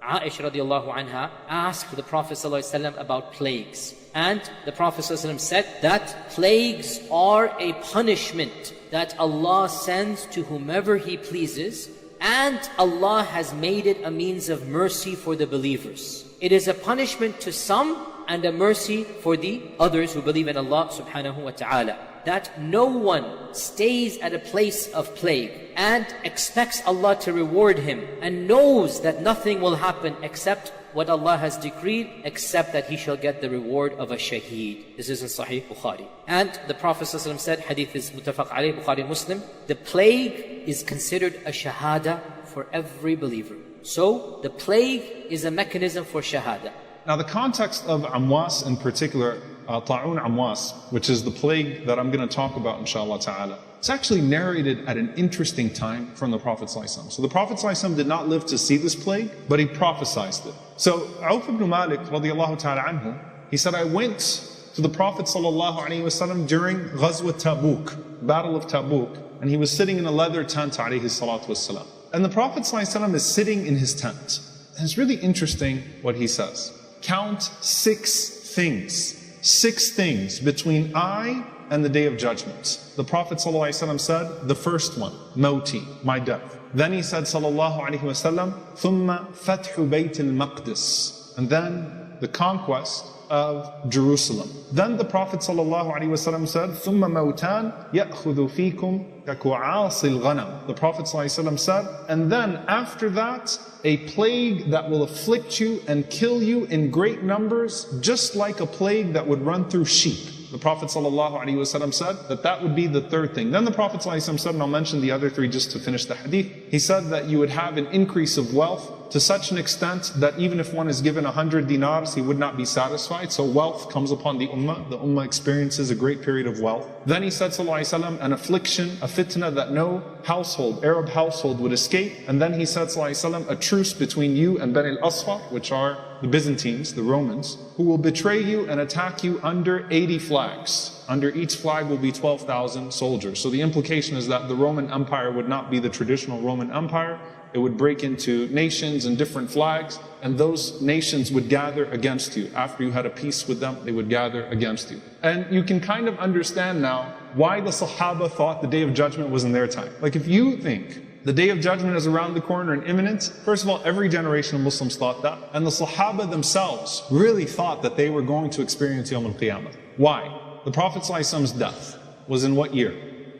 Aisha radiallahu anha asked the Prophet ﷺ about plagues. And the Prophet ﷺ said that plagues are a punishment that Allah sends to whomever He pleases, and Allah has made it a means of mercy for the believers. It is a punishment to some and a mercy for the others who believe in Allah subhanahu wa ta'ala. That no one stays at a place of plague and expects Allah to reward him and knows that nothing will happen except what Allah has decreed, except that he shall get the reward of a shaheed. This is in Sahih Bukhari. And the Prophet ﷺ said, hadith is muttafaq alayh, Bukhari Muslim, the plague is considered a shahada for every believer. So the plague is a mechanism for shahada. Now the context of Amwas in particular, Ta'un Amwas, which is the plague that I'm going to talk about inshallah ta'ala, it's actually narrated at an interesting time from the Prophet ﷺ. So the Prophet ﷺ did not live to see this plague, but he prophesied it. So Auf ibn Malik radiallahu ta'ala anhu, he said, I went to the Prophet ﷺ during Ghazwa Tabuk, Battle of Tabuk, and he was sitting in a leather tent alayhi salatu wasalam. And the Prophet ﷺ is sitting in his tent. And it's really interesting what he says. Count 6 things. 6 things between I and the Day of Judgment. The Prophet ﷺ said, the first one, Mawti, my death. Then he said, sallallahu alayhi wa sallam, ثُمَّ فَتْحُ بَيْتِ الْمَقْدِسِ, and then the conquest of Jerusalem. Then the Prophet ﷺ said, ثُمَّ مَوْتَانْ يَأْخُذُ فِيكُمْ كَكُعَاصِ الْغَنَمِ. The Prophet ﷺ said, and then after that, a plague that will afflict you and kill you in great numbers, just like a plague that would run through sheep. The Prophet ﷺ said that would be the third thing. Then the Prophet ﷺ said, and I'll mention the other 3 just to finish the hadith. He said that you would have an increase of wealth to such an extent that even if one is given 100 dinars, he would not be satisfied. So wealth comes upon the ummah. The ummah experiences a great period of wealth. Then he said, ﷺ, an affliction, a fitna that no household, Arab household would escape. And then he said, ﷺ, a truce between you and Bani al-Asfar, which are the Byzantines, the Romans, who will betray you and attack you under 80 flags. Under each flag will be 12,000 soldiers. So the implication is that the Roman Empire would not be the traditional Roman Empire. It would break into nations and different flags, and those nations would gather against you. After you had a peace with them, they would gather against you. And you can kind of understand now why the Sahaba thought the Day of Judgment was in their time. Like if you think the Day of Judgment is around the corner and imminent, first of all, every generation of Muslims thought that. And the Sahaba themselves really thought that they were going to experience Yawm al-Qiyamah. Why? The Prophet ﷺ's death was in what year?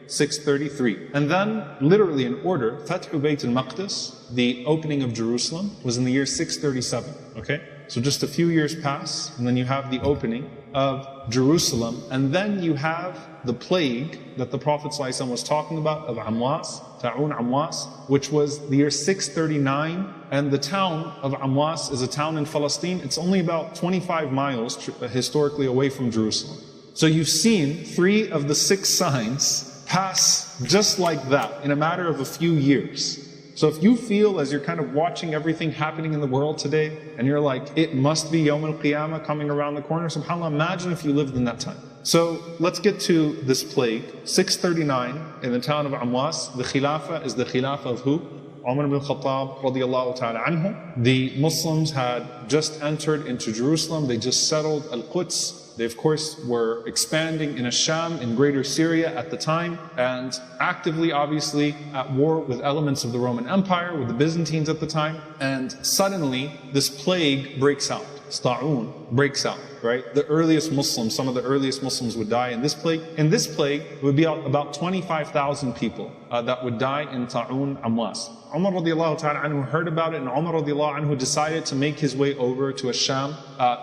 633. And then, literally in order, Fathu Bayt al-Maqdis, the opening of Jerusalem, was in the year 637. Okay? So just a few years pass, and then you have the opening of Jerusalem, and then you have the plague that the Prophet ﷺ was talking about of Amwas, Ta'un Amwas, which was the year 639, and the town of Amwas is a town in Palestine. It's only about 25 miles historically away from Jerusalem. So you've seen 3 of the 6 signs pass just like that in a matter of a few years. So if you feel as you're kind of watching everything happening in the world today, and you're like, it must be Yawm al-Qiyamah coming around the corner, subhanAllah, imagine if you lived in that time. So let's get to this plague. 639 in the town of Amwas, the Khilafah is the Khilafah of who? Umar ibn Khattab radiallahu ta'ala anhu. The Muslims had just entered into Jerusalem, they just settled Al-Quds. They of course were expanding in Asham, in greater Syria at the time, and actively obviously at war with elements of the Roman Empire, with the Byzantines at the time. And suddenly this plague breaks out. Ta'un breaks out, right? The earliest Muslims, some of the earliest Muslims would die in this plague. In this plague, it would be about 25,000 people that would die in Ta'un Amwas. Umar radiallahu ta'ala anhu heard about it, and Umar radiallahu anhu decided to make his way over to Asham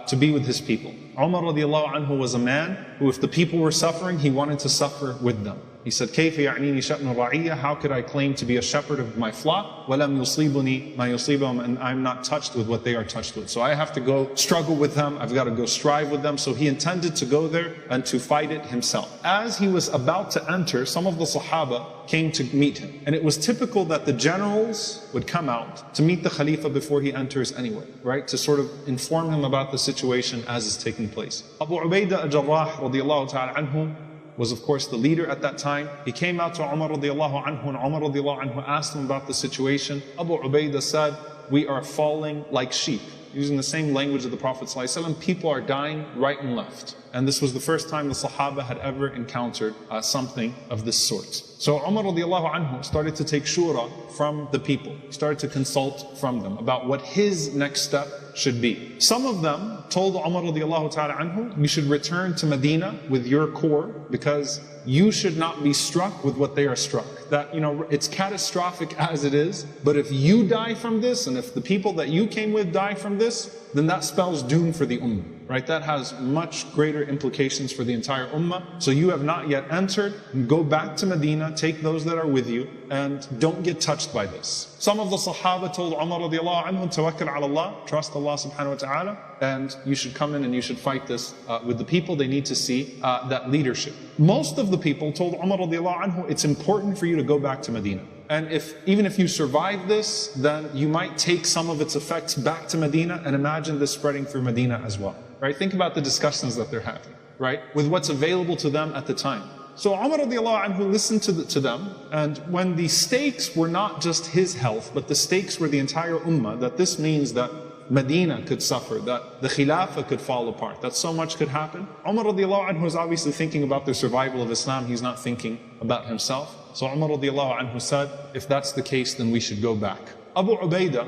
to be with his people. Umar radiallahu anhu was a man who, if the people were suffering, he wanted to suffer with them. He said, كيف يعنيني شأن الرعية? How could I claim to be a shepherd of my flock? وَلَمْ يُصِيبُنِي مَا يُصِيبُهُمْ, and I'm not touched with what they are touched with. So I have to go struggle with them, I've got to go strive with them. So he intended to go there and to fight it himself. As he was about to enter, some of the Sahaba came to meet him. And it was typical that the generals would come out to meet the Khalifa before he enters anyway, right? To sort of inform him about the situation as is taking place. Abu Ubaidah al-Jarrah radiallahu ta'ala anhu was of course the leader at that time. He came out to Umar radiallahu anhu, and Umar radiallahu anhu asked him about the situation. Abu Ubaidah said we are falling like sheep. Using the same language of the Prophet ﷺ, people are dying right and left. And this was the first time the Sahaba had ever encountered something of this sort. So Umar radiallahu anhu started to take shura from the people. He started to consult from them about what his next step should be. Some of them told Umar radiallahu ta'ala anhu, you should return to Medina with your core because you should not be struck with what they are struck. That, it's catastrophic as it is, but if you die from this, and if the people that you came with die from this, then that spells doom for the ummah, right? That has much greater implications for the entire ummah. So you have not yet entered, go back to Medina, take those that are with you, and don't get touched by this. Some of the Sahaba told Umar radiallahu anhu, tawakkal ala Allah, trust Allah subhanahu wa ta'ala, and you should come in and you should fight this with the people. They need to see that leadership. Most of the people told Umar radiallahu anhu, it's important for you to go back to Medina. And even if you survive this, then you might take some of its effects back to Medina and imagine this spreading through Medina as well. Right? Think about the discussions that they're having, right? With what's available to them at the time. So Umar radiallahu anhu listened to them, and when the stakes were not just his health, but the stakes were the entire ummah, that this means that Medina could suffer, that the Khilafah could fall apart, that so much could happen. Umar radiallahu anhu is obviously thinking about the survival of Islam, he's not thinking about himself. So Umar radiallahu anhu said, if that's the case, then we should go back. Abu Ubaidah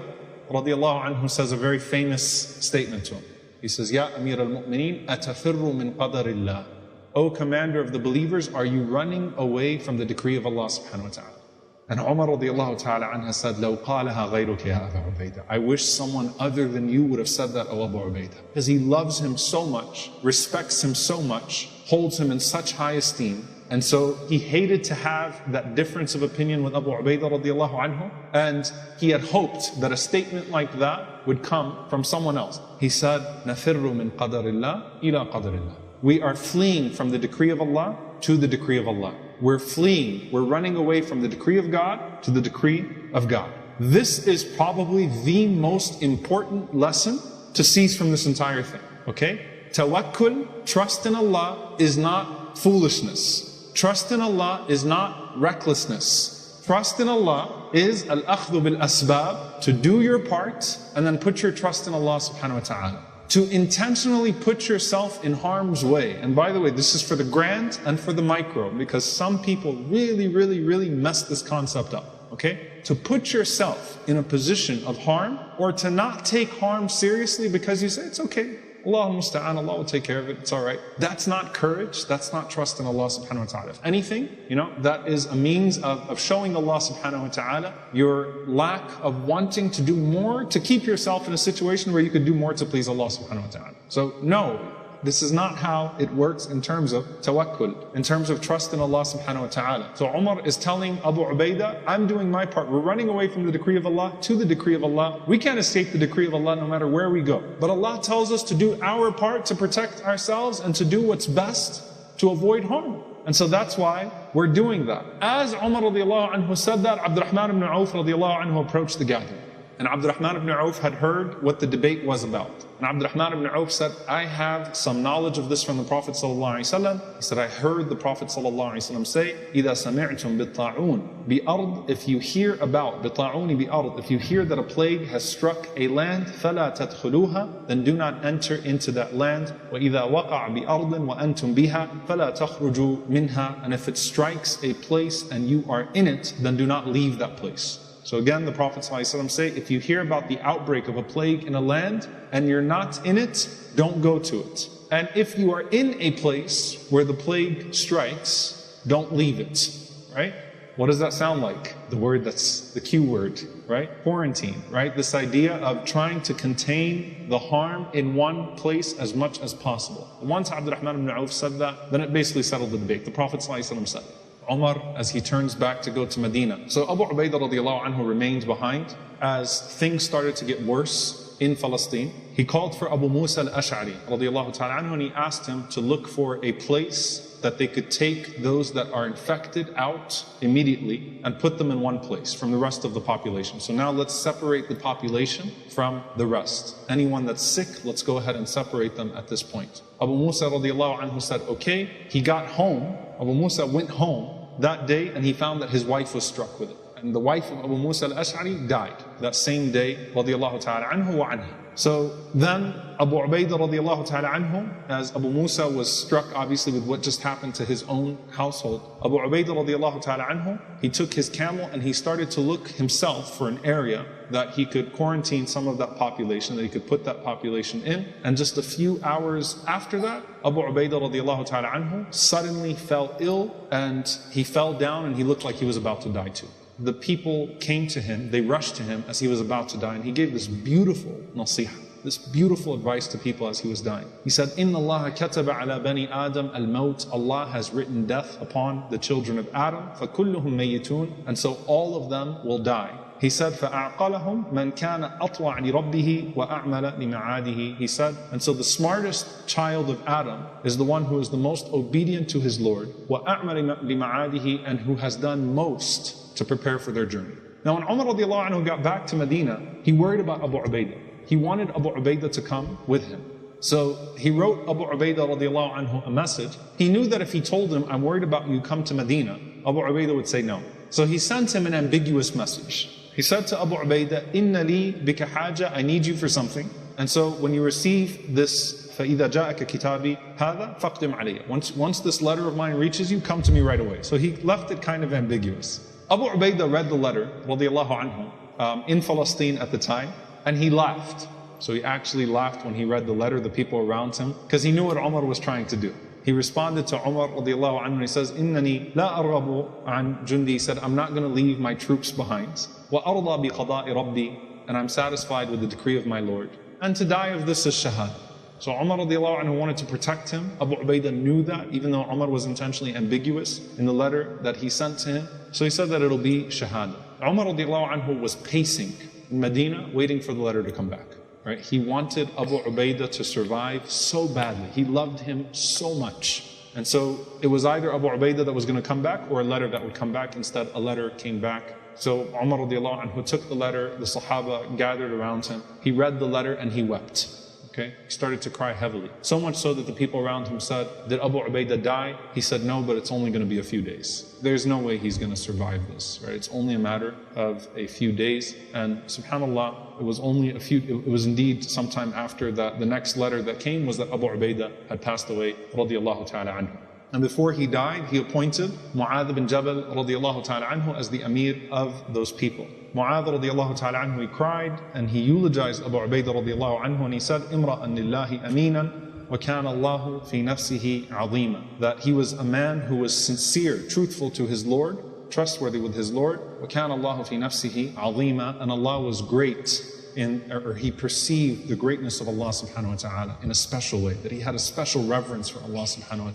radiallahu anhu says a very famous statement to him. He says, Ya Amir al-Mu'mineen, atafirru min qadarillah. O commander of the believers, are you running away from the decree of Allah subhanahu wa ta'ala? And Umar radiallahu ta'ala anha said, لَوْ قَالَهَا غَيْرُكَ يَا أَبَا عُبَيْدَةَ. I wish someone other than you would have said that, O Abu Ubaidah. Because he loves him so much, respects him so much, holds him in such high esteem. And so he hated to have that difference of opinion with Abu Ubaidah radiallahu anhu. And he had hoped that a statement like that would come from someone else. He said, نَفِرُّ مِنْ قَدَرِ اللَّهِ إِلَىٰ قَدَرِ اللَّهِ. We are fleeing from the decree of Allah to the decree of Allah. We're fleeing, we're running away from the decree of God to the decree of God. This is probably the most important lesson to seize from this entire thing. Okay? Tawakkul, trust in Allah, is not foolishness. Trust in Allah is not recklessness. Trust in Allah is al-akhdhu bil-asbab, to do your part and then put your trust in Allah subhanahu wa ta'ala. To intentionally put yourself in harm's way. And by the way, this is for the grand and for the micro, because some people really mess this concept up. Okay? To put yourself in a position of harm, or to not take harm seriously because you say, it's okay. Allah musta'an, Allah will take care of it, it's alright. That's not courage, that's not trust in Allah subhanahu wa ta'ala. If anything, that is a means of showing Allah subhanahu wa ta'ala your lack of wanting to do more, to keep yourself in a situation where you could do more to please Allah subhanahu wa ta'ala. So no, this is not how it works in terms of tawakkul, in terms of trust in Allah subhanahu wa ta'ala. So Umar is telling Abu Ubaidah, I'm doing my part. We're running away from the decree of Allah to the decree of Allah. We can't escape the decree of Allah no matter where we go. But Allah tells us to do our part to protect ourselves and to do what's best to avoid harm. And so that's why we're doing that. As Umar radiallahu anhu said that, Abdurrahman ibn Auf radiallahu anhu approached the gathering. And Abdurrahman ibn Auf had heard what the debate was about. And Abdurrahman ibn Auf said, I have some knowledge of this from the Prophet ﷺ. He said, I heard the Prophet ﷺ say, إِذَا سَمِعْتُم بِالطَّاعُونِ بِأَرْضٍ. If you hear about, بِطَاعُونِ بِأَرْضٍ, if you hear that a plague has struck a land, فَلَا تَدْخُلُوهَا, then do not enter into that land. وَإِذَا وَقَعَ بِأَرْضٍ وَأَنْتُمْ بِهَا فَلَا تَخْرُجُوا مِنْهَا. And if it strikes a place and you are in it, then do not leave that place. So again, the Prophet ﷺ say, if you hear about the outbreak of a plague in a land and you're not in it, don't go to it. And if you are in a place where the plague strikes, don't leave it, right? What does that sound like? The word that's the Q word, right? Quarantine, right? This idea of trying to contain the harm in one place as much as possible. Once Abdurrahman ibn Auf said that, then it basically settled the debate. The Prophet ﷺ said, Umar, as he turns back to go to Medina. So Abu Ubaidah radiallahu anhu remained behind as things started to get worse in Palestine. He called for Abu Musa al-Ash'ari radiallahu ta'ala anhu, and he asked him to look for a place that they could take those that are infected out immediately and put them in one place from the rest of the population. So now let's separate the population from the rest. Anyone that's sick, let's go ahead and separate them at this point. Abu Musa radiallahu anhu said, okay. He got home. Abu Musa went home that day and he found that his wife was struck with it. And the wife of Abu Musa al-Ash'ari died that same day, radiallahu ta'ala anhu wa anha. So then Abu Ubaidah radiallahu ta'ala anhu, as Abu Musa was struck obviously with what just happened to his own household, Abu Ubaidah radiallahu ta'ala anhu, he took his camel and he started to look himself for an area that he could quarantine some of that population, that he could put that population in. And just a few hours after that, Abu Ubaidah radiallahu ta'ala anhu suddenly fell ill, and he fell down and he looked like he was about to die too. The people came to him, they rushed to him as he was about to die, and he gave this beautiful nasiha, this beautiful advice to people as he was dying. He said, Inna Allah kataba ala bani Adam al-maut. Allah has written death upon the children of Adam. فَكُلُّهُمْ مَيِّتُونَ. And so all of them will die. He said, فَأَعْقَلَهُمْ مَنْ كَانَ أَطْوَعْ لِرَبِّهِ وَأَعْمَلَ لِمَعَادِهِ. He said, and so the smartest child of Adam is the one who is the most obedient to his Lord, وَأَعْمَلَ لِمَعَادِهِ, and who has done most to prepare for their journey. Now when Umar radiallahu anhu got back to Medina, he worried about Abu Ubaidah. He wanted Abu Ubaidah to come with him. So he wrote Abu Ubaidah radiallahu anhu a message. He knew that if he told him, I'm worried about you, come to Medina, Abu Ubaidah would say no. So he sent him an ambiguous message. He said to Abu Ubaidah, Inna li bika haja, I need you for something. And so when you receive this, فَإِذَا جَاءَكَ كِتَابِي هَذَا فَاقْدِمْ عَلَيَّ. Once this letter of mine reaches you, come to me right away. So he left it kind of ambiguous. Abu Ubaidah read the letter, radiallahu anhu, in Palestine at the time, and he laughed. So he actually laughed when he read the letter, the people around him, because he knew what Umar was trying to do. He responded to Umar radiallahu anhu, and he says, إِنَّنِي لَا أَرْغَبُ عَنْ جُنْدِي. He said, I'm not going to leave my troops behind. وَأَرْضَى بِقَضَاءِ رَبِّي. And I'm satisfied with the decree of my Lord. And to die of this is shahada. So Umar radiallahu anhu wanted to protect him. Abu Ubaidah knew that, even though Umar was intentionally ambiguous in the letter that he sent to him. So he said that it'll be shahada. Umar radiallahu anhu was pacing in Medina, waiting for the letter to come back. Right? He wanted Abu Ubaidah to survive so badly. He loved him so much. And so it was either Abu Ubaidah that was going to come back or a letter that would come back. Instead, a letter came back. So Umar radiallahu anhu took the letter, the Sahaba gathered around him. He read the letter and he wept. Okay? He started to cry heavily. So much so that the people around him said, did Abu Ubaidah die? He said, no, but it's only going to be a few days. There's no way he's going to survive this, right? It's only a matter of a few days. And subhanAllah, it was indeed sometime after that, the next letter that came was that Abu Ubaidah had passed away, radiallahu ta'ala anhu. And before he died, he appointed Mu'adh bin Jabal radiallahu ta'ala anhu as the Amir of those people. Mu'adh radiallahu ta'ala anhu, he cried and he eulogized Abu Ubaidah radiallahu anhu, and he said, Imra'an lillahi aminan wa kana Allahu fi nafsihi azima. That he was a man who was sincere, truthful to his Lord, trustworthy with his Lord. Wa kana Allahu fi nafsihi azima. And Allah was great or he perceived the greatness of Allah subhanahu wa ta'ala in a special way, that he had a special reverence for Allah subhanahu wa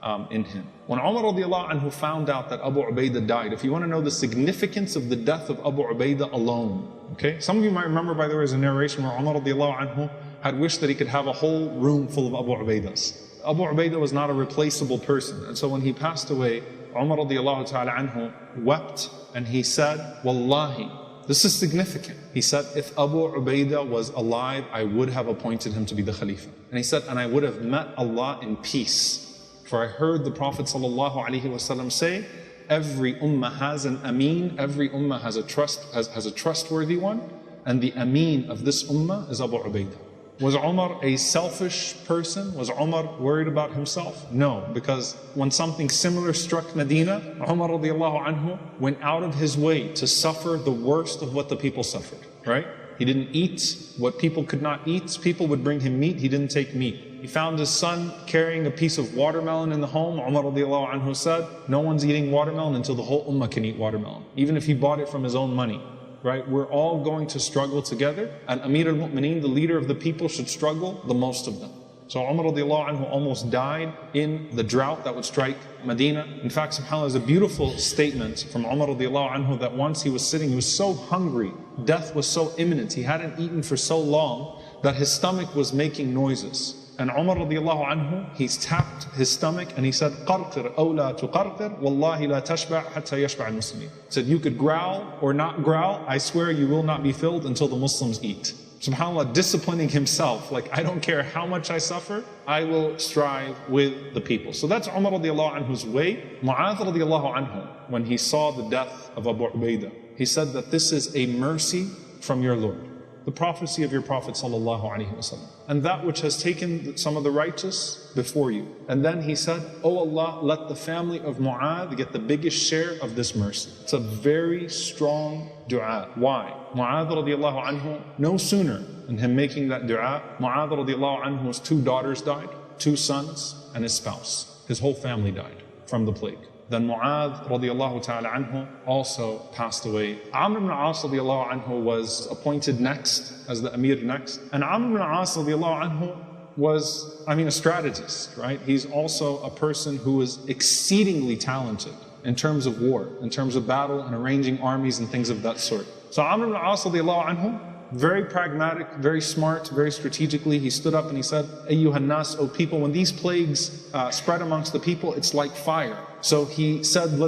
ta'ala in him. When Umar radiallahu anhu found out that Abu Ubaidah died, if you want to know the significance of the death of Abu Ubaidah alone, okay? Some of you might remember, by the way, there's a narration where Umar radiallahu anhu had wished that he could have a whole room full of Abu Ubaidahs. Abu Ubaidah was not a replaceable person. And so when he passed away, Umar radiallahu ta'ala anhu wept and he said, Wallahi, this is significant. He said, if Abu Ubaidah was alive, I would have appointed him to be the Khalifa. And he said, and I would have met Allah in peace. For I heard the Prophet ﷺ say, every ummah has an ameen, every ummah has a trustworthy one, and the ameen of this ummah is Abu Ubaidah. Was Umar a selfish person? Was Umar worried about himself? No, because when something similar struck Medina, Umar radiallahu anhu went out of his way to suffer the worst of what the people suffered, right? He didn't eat what people could not eat. People would bring him meat, he didn't take meat. He found his son carrying a piece of watermelon in the home. Umar radiallahu anhu said, no one's eating watermelon until the whole ummah can eat watermelon, even if he bought it from his own money. Right? We're all going to struggle together, and Amir al-Mu'mineen, the leader of the people, should struggle the most of them. So Umar radiallahu anhu almost died in the drought that would strike Medina. In fact, subhanAllah, there's a beautiful statement from Umar radiallahu anhu that once he was sitting, he was so hungry, death was so imminent, he hadn't eaten for so long that his stomach was making noises. And Umar radiallahu anhu, he tapped his stomach and he said, قَرْقِرْ أَوْ لَا تُقَرْقِرْ وَاللَّهِ لَا تَشْبَعْ حَتَّى يَشْبَعَ الْمُسْلِمِينَ. Said, you could growl or not growl, I swear you will not be filled until the Muslims eat. SubhanAllah, disciplining himself, like I don't care how much I suffer, I will strive with the people. So that's Umar radiallahu anhu's way. Mu'adh radiallahu anhu, when he saw the death of Abu Ubaidah, He said that this is a mercy from your Lord, the prophecy of your Prophet ﷺ, and that which has taken some of the righteous before you. And then he said, "Oh Allah, let the family of Mu'adh get the biggest share of this mercy." It's a very strong dua. Why? Mu'adh radiallahu anhu, no sooner in him making that dua, Mu'adh radiallahu anhu's 2 daughters died, 2 sons, and his spouse. His whole family died from the plague. Then Mu'adh radiallahu ta'ala anhu also passed away. Amr ibn As radiallahu anhu was appointed next, as the Amir next. And Amr ibn As radiallahu anhu was, a strategist, right? He's also a person who was exceedingly talented in terms of war, in terms of battle and arranging armies and things of that sort. So Amr ibn As radiallahu anhu, very pragmatic, very smart, very strategically, he stood up and he said, "Ayyuhan nas, O people, when these plagues spread amongst the people, it's like fire." So he said,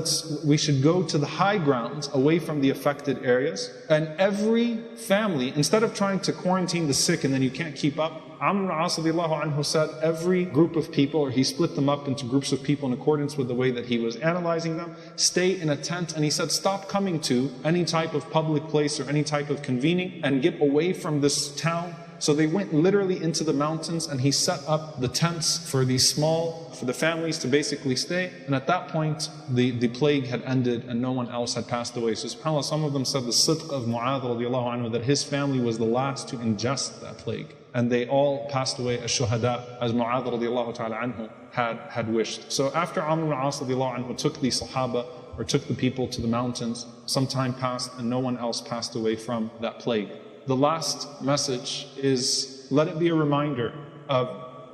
we should go to the high grounds away from the affected areas. And every family, instead of trying to quarantine the sick and then you can't keep up, Amr ibn As radiallahu anhu said every group of people, or he split them up into groups of people in accordance with the way that he was analyzing them, stay in a tent. And he said, stop coming to any type of public place or any type of convening and get away from this town. So they went literally into the mountains, and he set up the tents for the families to basically stay. And at that point, the plague had ended and no one else had passed away. So subhanAllah, some of them said the sidq of Mu'adh radiallahu anhu, that his family was the last to ingest that plague. And they all passed away as shuhada, as Mu'adh radiallahu ta'ala anhu had wished. So after Amr ibn As radiallahu anhu took the Sahaba, or took the people to the mountains, some time passed and no one else passed away from that plague. The last message is, let it be a reminder of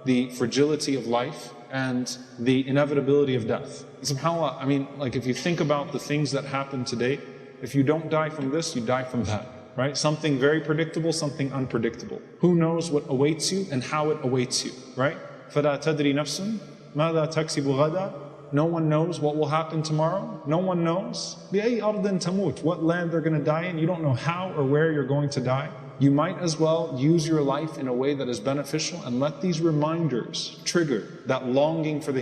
the fragility of life and the inevitability of death. SubhanAllah, if you think about the things that happen today, if you don't die from this, you die from that, right? Something very predictable, something unpredictable. Who knows what awaits you and how it awaits you, right? فَلَا تَدْرِي نَفْسٌ مَاذَا تَكْسِبُ غَدًا. No one knows what will happen tomorrow. No one knows. بِأَيِّ أَرْضٍ تَمُوتُ. What land they're going to die in. You don't know how or where you're going to die. You might as well use your life in a way that is beneficial and let these reminders trigger that longing for the